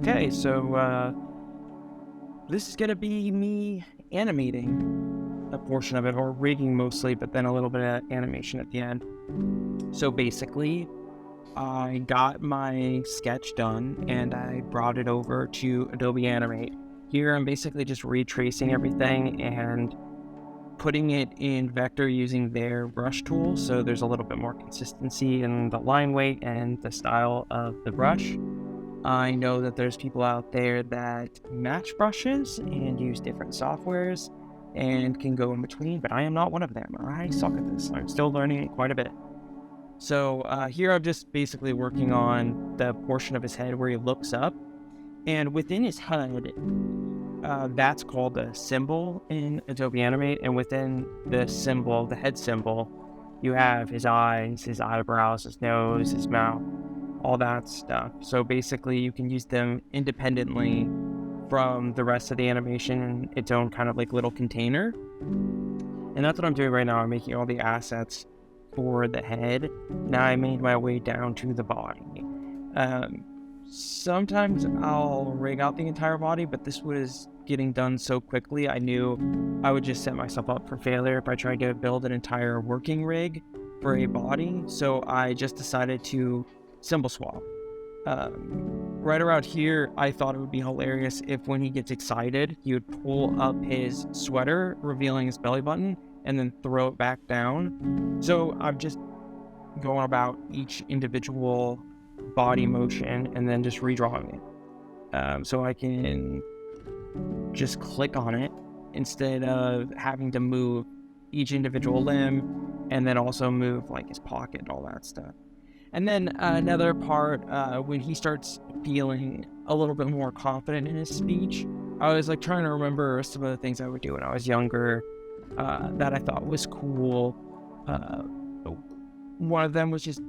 Okay, so this is gonna be me animating a portion of it, or rigging mostly, but then a little bit of animation at the end. So basically, I got my sketch done and I brought it over to Adobe Animate. Here I'm basically just retracing everything and putting it in vector using their brush tool, so there's a little bit more consistency in the line weight and the style of the brush. I know that there's people out there that match brushes and use different softwares and can go in between, but I am not one of them. I suck at this. I'm still learning it quite a bit. So here I'm just basically working on the portion of his head where he looks up, and within his head, that's called a symbol in Adobe Animate, and within the symbol, the head symbol, you have his eyes, his eyebrows, his nose, his mouth, all that stuff. So basically you can use them independently from the rest of the animation in its own kind of like little container. And that's what I'm doing right now. I'm making all the assets for the head. Now I made my way down to the body. Sometimes I'll rig out the entire body, but this was getting done so quickly, I knew I would just set myself up for failure if I tried to build an entire working rig for a body. So I just decided to symbol swap. Right around here, I thought it would be hilarious if when he gets excited, he would pull up his sweater, revealing his belly button, and then throw it back down. So I'm just going about each individual body motion and then just redrawing it. So I can just click on it instead of having to move each individual limb and then also move like his pocket and all that stuff. And then another part, when he starts feeling a little bit more confident in his speech, I was like trying to remember some of the things I would do when I was younger that I thought was cool. One of them was just,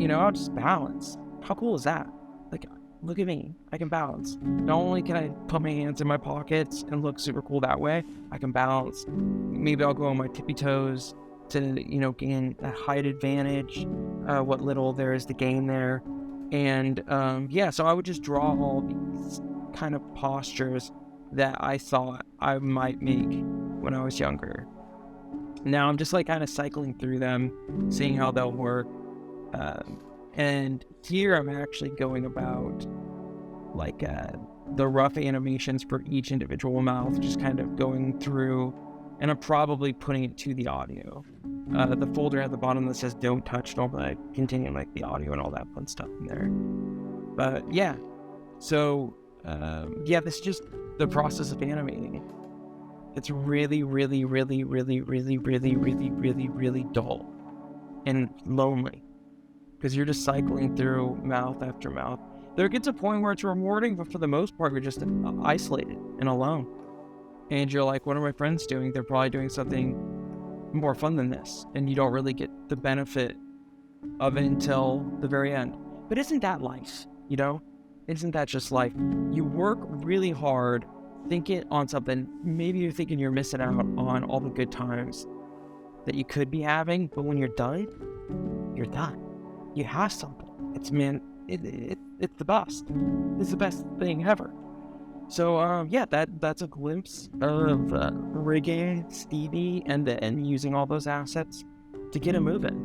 I'll just balance. How cool is that? Like, look at me, I can balance. Not only can I put my hands in my pockets and look super cool that way, I can balance. Maybe I'll go on my tippy toes to, gain a height advantage, what little there is to gain there. And so I would just draw all these kind of postures that I thought I might make when I was younger. Now I'm just like kind of cycling through them, seeing how they'll work. And here I'm actually going about like the rough animations for each individual mouth, just kind of going through, and I'm probably putting it to the audio. The folder at the bottom that says don't touch, normally I continue like the audio and all that fun stuff in there. But yeah, so this is just the process of animating. It's really, really, really, really, really, really, really, really, really dull and lonely because you're just cycling through mouth after mouth. There gets a point where it's rewarding, but for the most part, you're just isolated and alone. And you're like, what are my friends doing? They're probably doing something more fun than this. And you don't really get the benefit of it until the very end. But isn't that life? Isn't that just life? You work really hard, thinking on something. Maybe you're thinking you're missing out on all the good times that you could be having. But when you're done, you're done. You have something. It's the best. It's the best thing ever. So that's a glimpse of rigging Stevie and then using all those assets to get it moving.